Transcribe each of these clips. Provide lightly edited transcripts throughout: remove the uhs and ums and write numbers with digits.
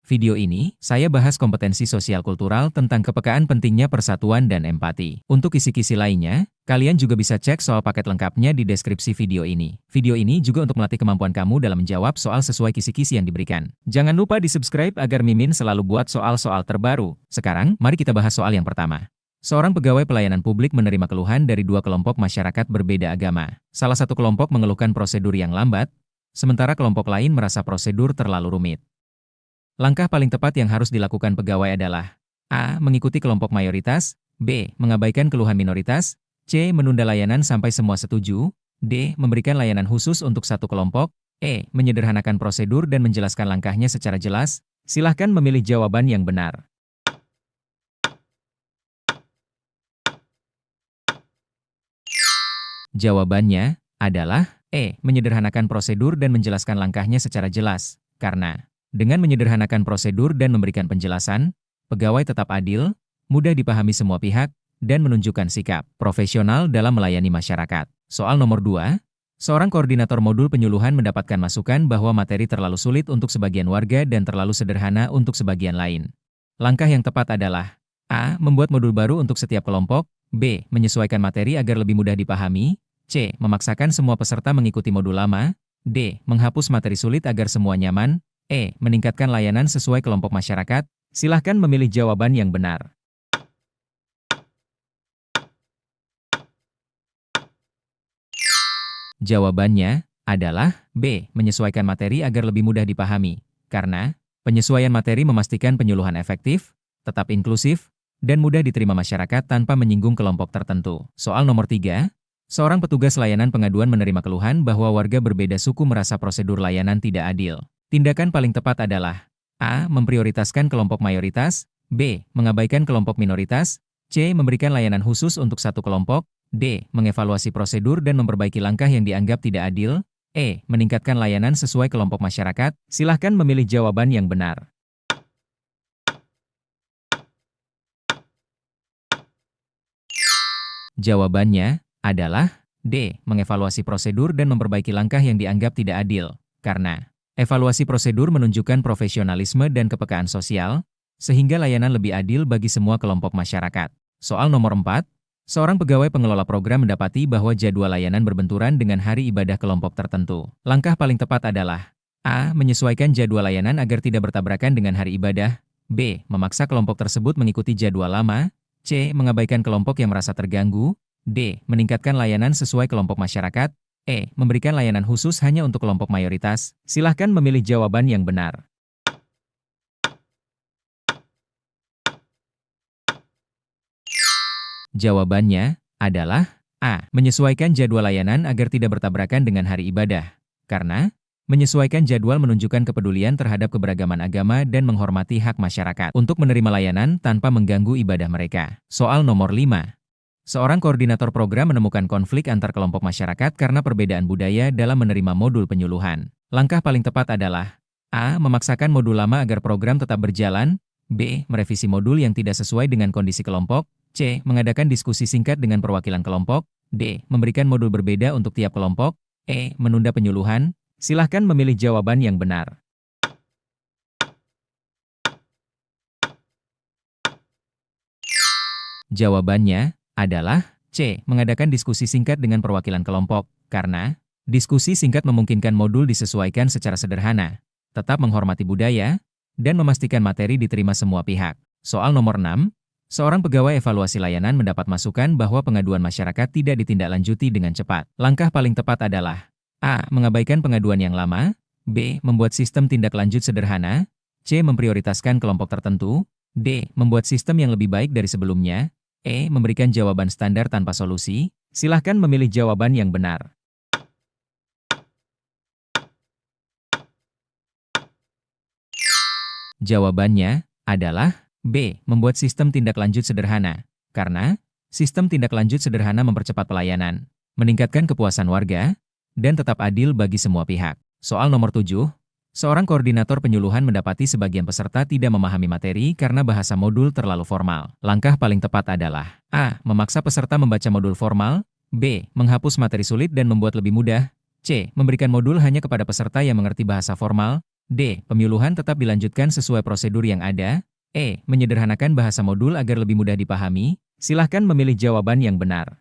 Video ini, saya bahas kompetensi sosial kultural tentang kepekaan pentingnya persatuan dan empati. Untuk kisi-kisi lainnya, kalian juga bisa cek soal paket lengkapnya di deskripsi video ini. Video ini juga untuk melatih kemampuan kamu dalam menjawab soal sesuai kisi-kisi yang diberikan. Jangan lupa di-subscribe agar Mimin selalu buat soal-soal terbaru. Sekarang, mari kita bahas soal yang pertama. Seorang pegawai pelayanan publik menerima keluhan dari dua kelompok masyarakat berbeda agama. Salah satu kelompok mengeluhkan prosedur yang lambat, sementara kelompok lain merasa prosedur terlalu rumit. Langkah paling tepat yang harus dilakukan pegawai adalah A. Mengikuti kelompok mayoritas, B. Mengabaikan keluhan minoritas, C. Menunda layanan sampai semua setuju, D. Memberikan layanan khusus untuk satu kelompok, E. Menyederhanakan prosedur dan menjelaskan langkahnya secara jelas. Silahkan memilih jawaban yang benar. Jawabannya adalah E. Menyederhanakan prosedur dan menjelaskan langkahnya secara jelas, karena dengan menyederhanakan prosedur dan memberikan penjelasan, pegawai tetap adil, mudah dipahami semua pihak, dan menunjukkan sikap profesional dalam melayani masyarakat. Soal nomor 2, seorang koordinator modul penyuluhan mendapatkan masukan bahwa materi terlalu sulit untuk sebagian warga dan terlalu sederhana untuk sebagian lain. Langkah yang tepat adalah A. Membuat modul baru untuk setiap kelompok, B. Menyesuaikan materi agar lebih mudah dipahami, C. Memaksakan semua peserta mengikuti modul lama, D. Menghapus materi sulit agar semua nyaman, E. Meningkatkan layanan sesuai kelompok masyarakat. Silahkan memilih jawaban yang benar. Jawabannya adalah B. Menyesuaikan materi agar lebih mudah dipahami. Karena penyesuaian materi memastikan penyuluhan efektif, tetap inklusif, dan mudah diterima masyarakat tanpa menyinggung kelompok tertentu. Soal nomor 3, seorang petugas layanan pengaduan menerima keluhan bahwa warga berbeda suku merasa prosedur layanan tidak adil. Tindakan paling tepat adalah A. Memprioritaskan kelompok mayoritas, B. Mengabaikan kelompok minoritas, C. Memberikan layanan khusus untuk satu kelompok, D. Mengevaluasi prosedur dan memperbaiki langkah yang dianggap tidak adil, E. Meningkatkan layanan sesuai kelompok masyarakat. Silahkan memilih jawaban yang benar. Jawabannya adalah D. Mengevaluasi prosedur dan memperbaiki langkah yang dianggap tidak adil, karena evaluasi prosedur menunjukkan profesionalisme dan kepekaan sosial, sehingga layanan lebih adil bagi semua kelompok masyarakat. Soal nomor 4, seorang pegawai pengelola program mendapati bahwa jadwal layanan berbenturan dengan hari ibadah kelompok tertentu. Langkah paling tepat adalah A. Menyesuaikan jadwal layanan agar tidak bertabrakan dengan hari ibadah, B. Memaksa kelompok tersebut mengikuti jadwal lama, C. Mengabaikan kelompok yang merasa terganggu, D. Meningkatkan layanan sesuai kelompok masyarakat, E. Memberikan layanan khusus hanya untuk kelompok mayoritas. Silahkan memilih jawaban yang benar. Jawabannya adalah A. Menyesuaikan jadwal layanan agar tidak bertabrakan dengan hari ibadah. Karena menyesuaikan jadwal menunjukkan kepedulian terhadap keberagaman agama dan menghormati hak masyarakat untuk menerima layanan tanpa mengganggu ibadah mereka. Soal nomor 5. Seorang koordinator program menemukan konflik antar kelompok masyarakat karena perbedaan budaya dalam menerima modul penyuluhan. Langkah paling tepat adalah A. Memaksakan modul lama agar program tetap berjalan, B. Merevisi modul yang tidak sesuai dengan kondisi kelompok, C. Mengadakan diskusi singkat dengan perwakilan kelompok, D. Memberikan modul berbeda untuk tiap kelompok, E. Menunda penyuluhan. Silahkan memilih jawaban yang benar. Jawabannya adalah C. Mengadakan diskusi singkat dengan perwakilan kelompok, karena diskusi singkat memungkinkan modul disesuaikan secara sederhana, tetap menghormati budaya, dan memastikan materi diterima semua pihak. Soal nomor 6, seorang pegawai evaluasi layanan mendapat masukan bahwa pengaduan masyarakat tidak ditindaklanjuti dengan cepat. Langkah paling tepat adalah A. Mengabaikan pengaduan yang lama, B. Membuat sistem tindak lanjut sederhana, C. Memprioritaskan kelompok tertentu, D. Membuat sistem yang lebih baik dari sebelumnya, E. Memberikan jawaban standar tanpa solusi. Silahkan memilih jawaban yang benar. Jawabannya adalah B. Membuat sistem tindak lanjut sederhana. Karena sistem tindak lanjut sederhana mempercepat pelayanan, meningkatkan kepuasan warga, dan tetap adil bagi semua pihak. Soal nomor 7. Seorang koordinator penyuluhan mendapati sebagian peserta tidak memahami materi karena bahasa modul terlalu formal. Langkah paling tepat adalah A. Memaksa peserta membaca modul formal, B. Menghapus materi sulit dan membuat lebih mudah, C. Memberikan modul hanya kepada peserta yang mengerti bahasa formal, D. Penyuluhan tetap dilanjutkan sesuai prosedur yang ada. E. Menyederhanakan bahasa modul agar lebih mudah dipahami. Silahkan memilih jawaban yang benar.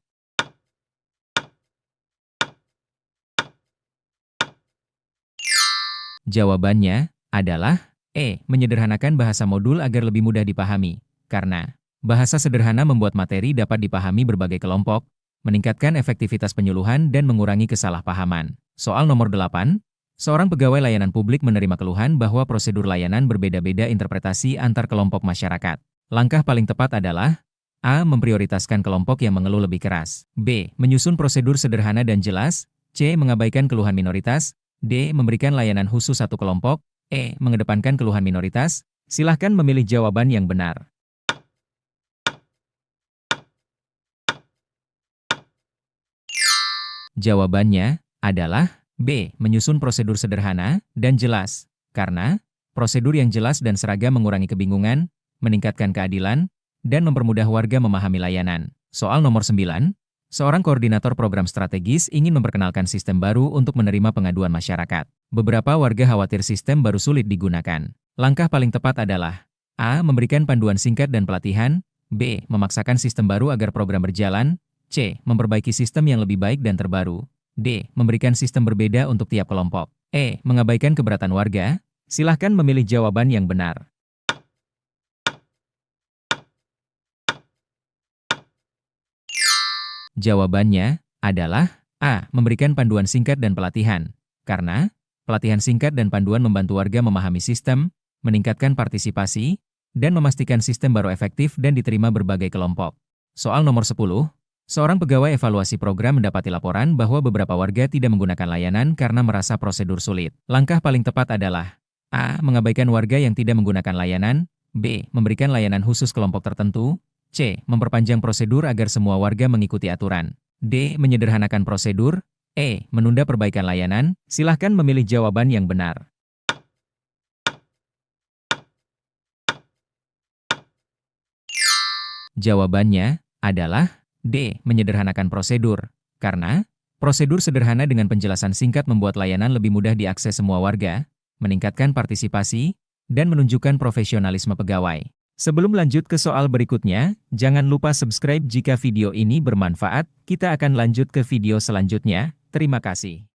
Jawabannya adalah E. Menyederhanakan bahasa modul agar lebih mudah dipahami. Karena bahasa sederhana membuat materi dapat dipahami berbagai kelompok, meningkatkan efektivitas penyuluhan dan mengurangi kesalahpahaman. Soal nomor 8. Seorang pegawai layanan publik menerima keluhan bahwa prosedur layanan berbeda-beda interpretasi antar kelompok masyarakat. Langkah paling tepat adalah A. Memprioritaskan kelompok yang mengeluh lebih keras. B. Menyusun prosedur sederhana dan jelas. C. Mengabaikan keluhan minoritas. D. Memberikan layanan khusus satu kelompok. E. Mengedepankan keluhan minoritas. Silahkan memilih jawaban yang benar. Jawabannya adalah B. Menyusun prosedur sederhana dan jelas. Karena prosedur yang jelas dan seragam mengurangi kebingungan, meningkatkan keadilan, dan mempermudah warga memahami layanan. Soal nomor 9. Seorang koordinator program strategis ingin memperkenalkan sistem baru untuk menerima pengaduan masyarakat. Beberapa warga khawatir sistem baru sulit digunakan. Langkah paling tepat adalah A. Memberikan panduan singkat dan pelatihan. B. Memaksakan sistem baru agar program berjalan. C. Memperbaiki sistem yang lebih baik dan terbaru. D. Memberikan sistem berbeda untuk tiap kelompok. E. Mengabaikan keberatan warga. Silahkan memilih jawaban yang benar. Jawabannya adalah A. Memberikan panduan singkat dan pelatihan. Karena pelatihan singkat dan panduan membantu warga memahami sistem, meningkatkan partisipasi, dan memastikan sistem baru efektif dan diterima berbagai kelompok. Soal nomor 10. Seorang pegawai evaluasi program mendapati laporan bahwa beberapa warga tidak menggunakan layanan karena merasa prosedur sulit. Langkah paling tepat adalah A. Mengabaikan warga yang tidak menggunakan layanan. B. Memberikan layanan khusus kelompok tertentu. C. Memperpanjang prosedur agar semua warga mengikuti aturan. D. Menyederhanakan prosedur. E. Menunda perbaikan layanan. Silahkan memilih jawaban yang benar. Jawabannya adalah D. Menyederhanakan prosedur. Karena prosedur sederhana dengan penjelasan singkat membuat layanan lebih mudah diakses semua warga, meningkatkan partisipasi, dan menunjukkan profesionalisme pegawai. Sebelum lanjut ke soal berikutnya, jangan lupa subscribe jika video ini bermanfaat. Kita akan lanjut ke video selanjutnya. Terima kasih.